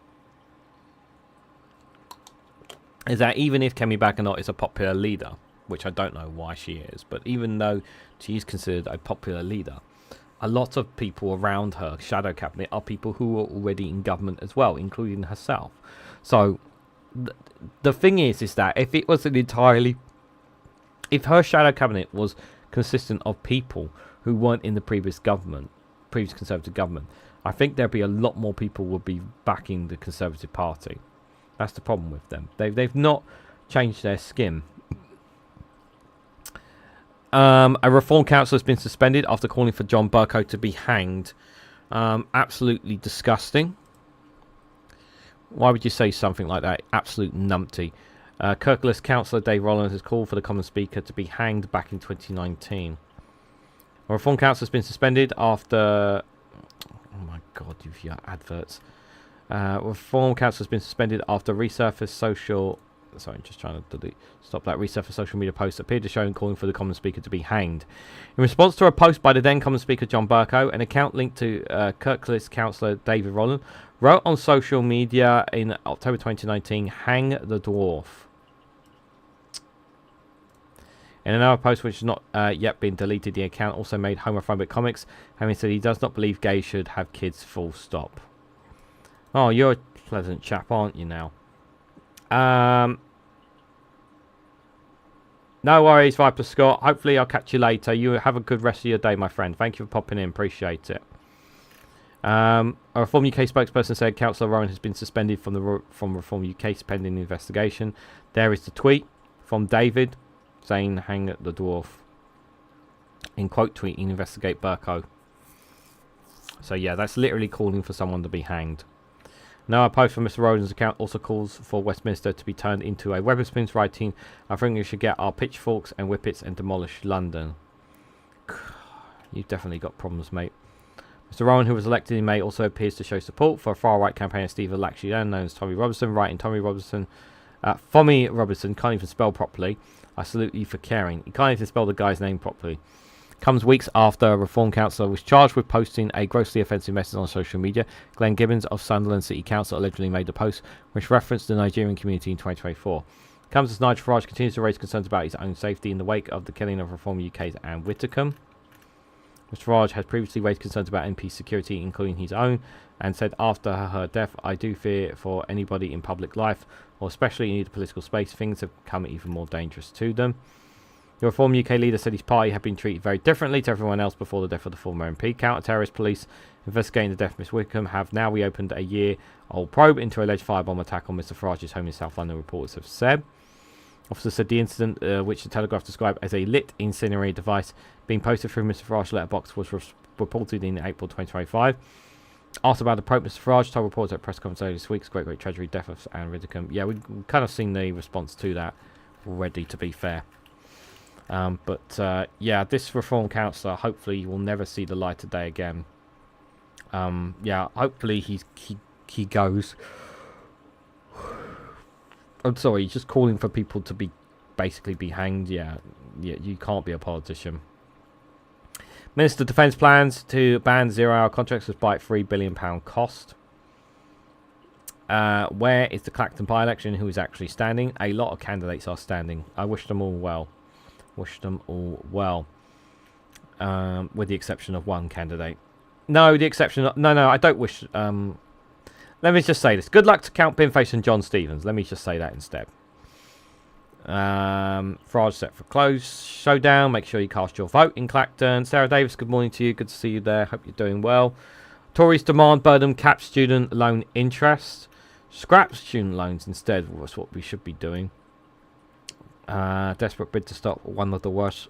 Speaker 1: is that even if Kemi Baggenot is a popular leader, which I don't know why she is, but even though she is considered a popular leader, a lot of people around her shadow cabinet are people who are already in government as well, including herself. So the thing is that if it was an entirely... if her shadow cabinet was consistent of people who weren't in the previous government, previous Conservative government, I think there'd be a lot more people would be backing the Conservative Party. That's the problem with them. They've not changed their skin. A Reform Council has been suspended after calling for John Bercow to be hanged. Absolutely disgusting. Why would you say something like that? Absolute numpty. Kirklees Councillor Dave Rollins has called for the Common Speaker to be hanged back in 2019. A Reform Council has been suspended after... oh my God, you've got adverts. Reform Council has been suspended after resurfaced social... sorry, I'm just trying to delete. Stop that. Resurfaced social media posts appeared to show him calling for the Common Speaker to be hanged. In response to a post by the then Common Speaker John Bercow, an account linked to Kirklees Councillor David Rolland wrote on social media in October 2019, "Hang the dwarf." In another post which has not yet been deleted, the account also made homophobic comments, having said he does not believe gays should have kids, full stop. Oh, you're a pleasant chap, aren't you now? No worries, Viper Scott. Hopefully I'll catch you later. You have a good rest of your day, my friend. Thank you for popping in. Appreciate it. A Reform UK spokesperson said Councillor Rowan has been suspended from Reform UK's pending investigation. There is the tweet from David saying hang the dwarf. In quote tweeting, investigate Bercow. So yeah, that's literally calling for someone to be hanged. Now, a post from Mr. Roden's account also calls for Westminster to be turned into a Wetherspoons, writing, I think we should get our pitchforks and whippets and demolish London. You've definitely got problems, mate. Mr. Rowan, who was elected in May, also appears to show support for far-right campaigner Steve Lakshian, known as Tommy Robertson, writing Tommy Robertson, can't even spell properly. I salute you for caring. He can't even spell the guy's name properly. Comes weeks after a Reform Councillor was charged with posting a grossly offensive message on social media. Glenn Gibbons of Sunderland City Council allegedly made a post which referenced the Nigerian community in 2024. Comes as Nigel Farage continues to raise concerns about his own safety in the wake of the killing of Reform UK's Anne Whitcomb. Mr. Farage has previously raised concerns about MP security, including his own, and said after her death, I do fear for anybody in public life, or especially in the political space, things have become even more dangerous to them. The Reform UK leader said his party had been treated very differently to everyone else before the death of the former MP. Counter-terrorist police investigating the death of Miss Wickham have now reopened a year-old probe into alleged firebomb attack on Mr. Farage's home in South London, reporters have said. Officers said the incident, which the Telegraph described as a lit incendiary device being posted through Mr. Farage's letterbox, was reported in April 2025. Asked about the probe, Mr. Farage told reporters at press conference earlier this week's great tragedy, death of Anne Whitcomb. Yeah, we've kind of seen the response to that already, to be fair. Yeah, this Reform Councillor hopefully will never see the light of day again. Yeah, hopefully he goes. I'm sorry, he's just calling for people to basically be hanged. Yeah, you can't be a politician. Minister of Defence plans to ban zero-hour contracts despite £3 billion cost. Where is the Clacton by-election? Who is actually standing? A lot of candidates are standing. I wish them all well. With the exception of one candidate. No, I don't wish. Let me just say this. Good luck to Count Binface and John Stevens. Let me just say that instead. Farage set for close showdown. Make sure you cast your vote in Clacton. Sarah Davis, good morning to you. Good to see you there. Hope you're doing well. Tories demand burden cap student loan interest. Scrap student loans instead. That's what we should be doing. Desperate bid to stop one of the worst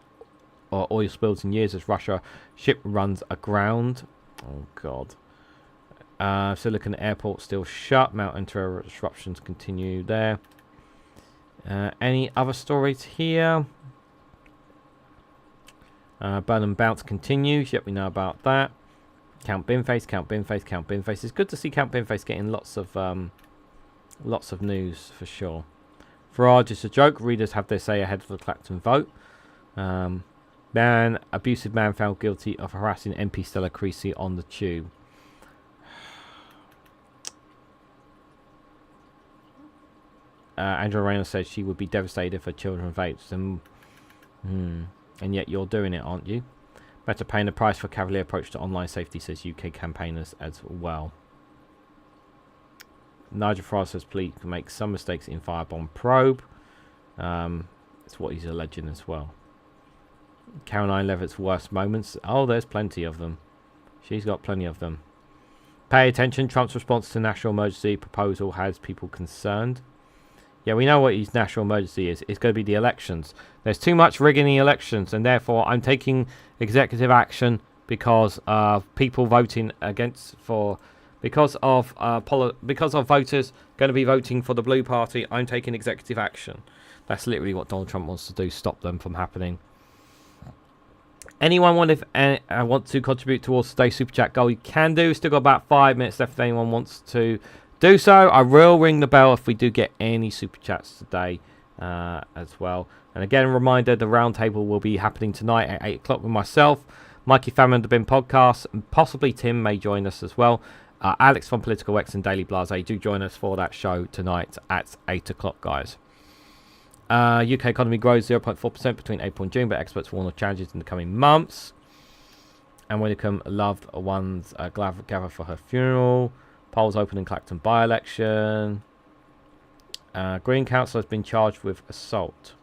Speaker 1: oil spills in years as Russia ship runs aground. Oh God. Silicon Airport still shut. Mountain terror disruptions continue there. Any other stories here? Burn and bounce continues. Yep, we know about that. Count Binface. It's good to see Count Binface getting lots of news for sure. Farage is a joke. Readers have their say ahead of the Clacton vote. Abusive man found guilty of harassing MP Stella Creasy on the tube. Angela Reynolds said she would be devastated if her children vaped. And yet you're doing it, aren't you? Better paying the price for cavalier approach to online safety, says UK campaigners as well. Nigel Farage says police can make some mistakes in firebomb probe. It's what he's alleging as well. Caroline Levitt's worst moments. Oh, there's plenty of them. She's got plenty of them. Pay attention. Trump's response to national emergency proposal has people concerned. Yeah, we know what his national emergency is. It's going to be the elections. There's too much rigging the elections, and therefore I'm taking executive action because of people voting because of voters going to be voting for the Blue Party. I'm taking executive action. That's literally what Donald Trump wants to do. Stop them from happening. Anyone want to contribute towards today's super chat goal? You can do. Still got about 5 minutes left if anyone wants to do so. I will ring the bell if we do get any super chats today as well. And again, a reminder, the roundtable will be happening tonight at 8 o'clock with myself, Mikey Famine, the Bin Podcast, and possibly Tim may join us as well. Alex from Political X and Daily Blase do join us for that show tonight at 8 o'clock, guys. UK economy grows 0.4% between April and June, but experts warn of challenges in the coming months. And Widdicombe loved ones gather for her funeral. Polls open in Clacton by-election. Green Council has been charged with assault.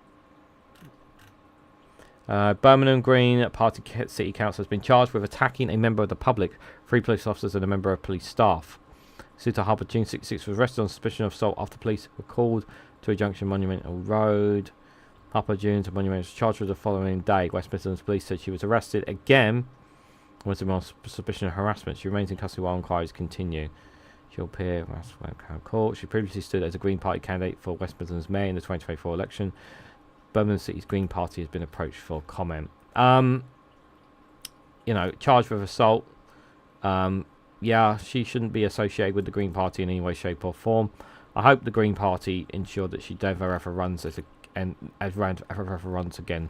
Speaker 1: Birmingham Green Party City Council has been charged with attacking a member of the public, 3 police officers and a member of police staff. Suter Harbour, June 66, was arrested on suspicion of assault after police were called to a junction Monumental Road. Harper June to Monumental was charged with the following day. West Midlands police said she was arrested again on suspicion of harassment. She remains in custody while inquiries continue. She'll appear. Court. She previously stood as a Green Party candidate for West Midlands Mayor in the 2024 election. Birmingham City's Green Party has been approached for comment. Charged with assault. Yeah, she shouldn't be associated with the Green Party in any way, shape, or form. I hope the Green Party ensure that she never ever runs again.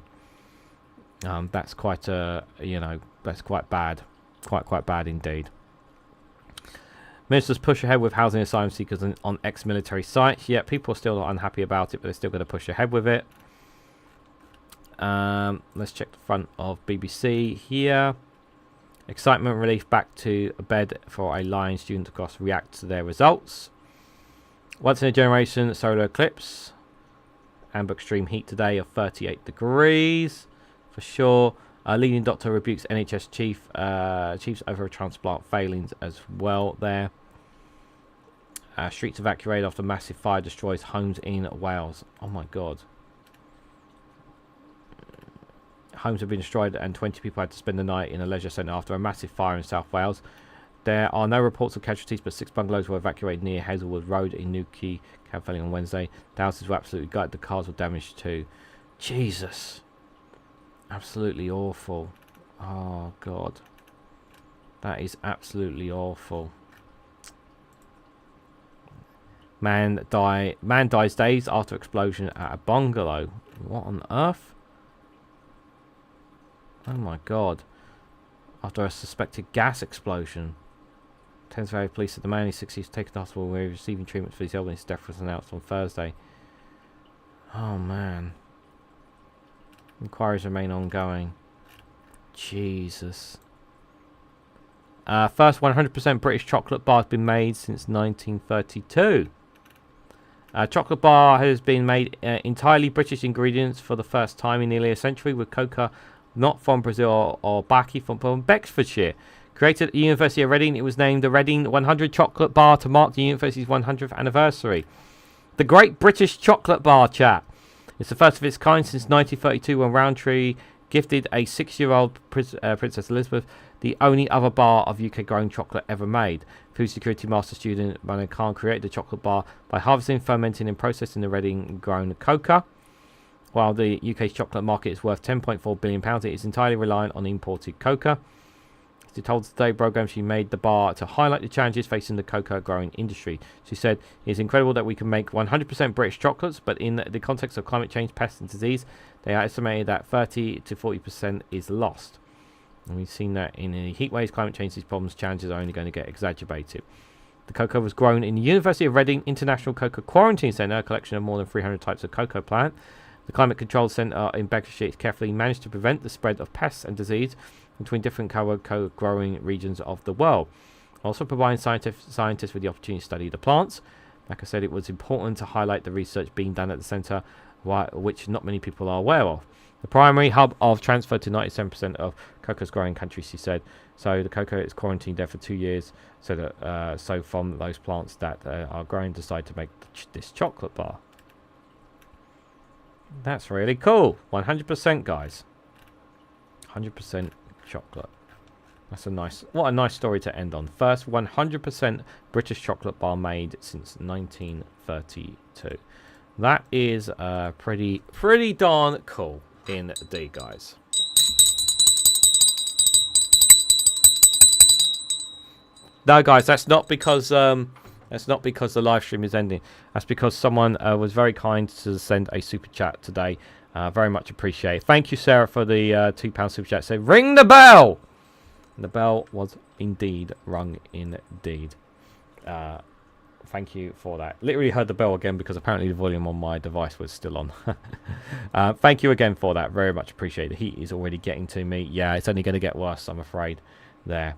Speaker 1: That's quite that's quite bad, quite bad indeed. Ministers push ahead with housing asylum seekers on ex-military sites. Yeah, people are still not unhappy about it, but they're still going to push ahead with it. Let's check the front of BBC here. Excitement relief back to a bed for a lying student across react to their results. Once in a generation solar eclipse. Amber extreme heat today of 38 degrees for sure. Leading doctor rebukes NHS chiefs over transplant failings as well there. Streets evacuated after massive fire destroys homes in Wales. Oh my god. Homes have been destroyed and 20 people had to spend the night in a leisure centre after a massive fire in South Wales. There are no reports of casualties, but 6 bungalows were evacuated near Hazelwood Road in Newquay, cab failing on Wednesday. The houses were absolutely gutted. The cars were damaged too. Jesus. Absolutely awful. Oh, God. That is absolutely awful. Man dies days after explosion at a bungalow. What on earth? Oh my god. After a suspected gas explosion. Thames Valley Police said the man in his 60s was taken to the hospital where he was receiving treatment for his illness. His death was announced on Thursday. Oh man. Inquiries remain ongoing. Jesus. First 100% British chocolate bar has been made since 1932. Chocolate bar has been made entirely British ingredients for the first time in nearly a century, with cocoa not from Brazil or baki from Bedfordshire. Created at the University of Reading, it was named the Reading 100 Chocolate Bar to mark the university's 100th anniversary. The Great British Chocolate Bar, chat. It's the first of its kind since 1932, when Rowntree gifted a 6-year-old Princess Elizabeth the only other bar of UK-grown chocolate ever made. Food security master student Manan Khan created the chocolate bar by harvesting, fermenting and processing the Reading-grown cocoa. While the UK's chocolate market is worth £10.4 billion, it is entirely reliant on imported cocoa. She told the Today programme she made the bar to highlight the challenges facing the cocoa growing industry. She said, "It's incredible that we can make 100% British chocolates, but in the context of climate change, pests and disease, they are estimated that 30 to 40% is lost." And we've seen that in the heat waves, climate change, these problems, challenges are only going to get exacerbated. The cocoa was grown in the University of Reading International Cocoa Quarantine Centre, a collection of more than 300 types of cocoa plant. The Climate Control Centre in Bedfordshire has carefully managed to prevent the spread of pests and disease between different cocoa growing regions of the world. Also providing scientists with the opportunity to study the plants. Like I said, it was important to highlight the research being done at the centre, which not many people are aware of. The primary hub of transfer to 97% of cocoa's growing countries, she said. So the cocoa is quarantined there for 2 years. So that from those plants that are growing, decide to make this chocolate bar. That's really cool. 100%, guys. 100% chocolate. That's what a nice story to end on. First 100% British chocolate bar made since 1932. That is pretty darn cool indeed, guys. No, guys, that's not because the live stream is ending. That's because someone was very kind to send a super chat today. Very much appreciated. Thank you, Sarah, for the £2 super chat. Said, ring the bell! And the bell was indeed rung indeed. Thank you for that. Literally heard the bell again because apparently the volume on my device was still on. Thank you again for that. Very much appreciated. The heat is already getting to me. Yeah, it's only going to get worse, I'm afraid. There.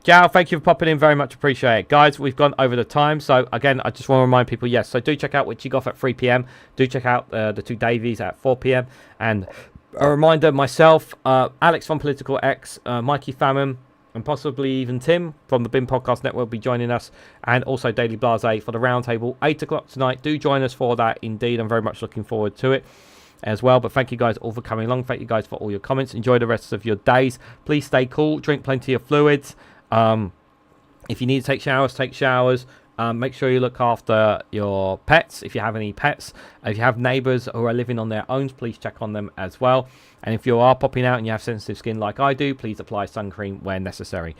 Speaker 1: Jao, thank you for popping in. Very much appreciate it. Guys, we've gone over the time. So, again, I just want to remind people, yes, so do check out Witchy Goth at 3 p.m. Do check out the two Davies at 4 p.m. And a reminder, myself, Alex from Political X, Mikey Famine, and possibly even Tim from the BIM Podcast Network will be joining us. And also Daily Blase for the roundtable, 8 o'clock tonight. Do join us for that, indeed. I'm very much looking forward to it as well. But thank you guys all for coming along. Thank you guys for all your comments. Enjoy the rest of your days. Please stay cool. Drink plenty of fluids. If you need to take showers, take showers. Make sure you look after your pets if you have any pets. If you have neighbours who are living on their own, please check on them as well. And if you are popping out and you have sensitive skin like I do, please apply sun cream where necessary.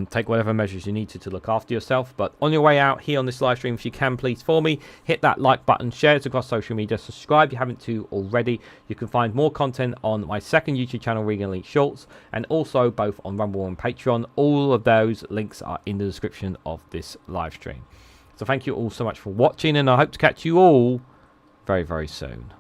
Speaker 1: Take whatever measures you need to look after yourself. But on your way out here on this live stream, if you can, please, for me, hit that like button, share it across social media, subscribe if you haven't to already. You can find more content on my second YouTube channel, Reganelite Shorts, and also both on Rumble and Patreon. All of those links are in the description of this live stream. So thank you all so much for watching, and I hope to catch you all very, very soon.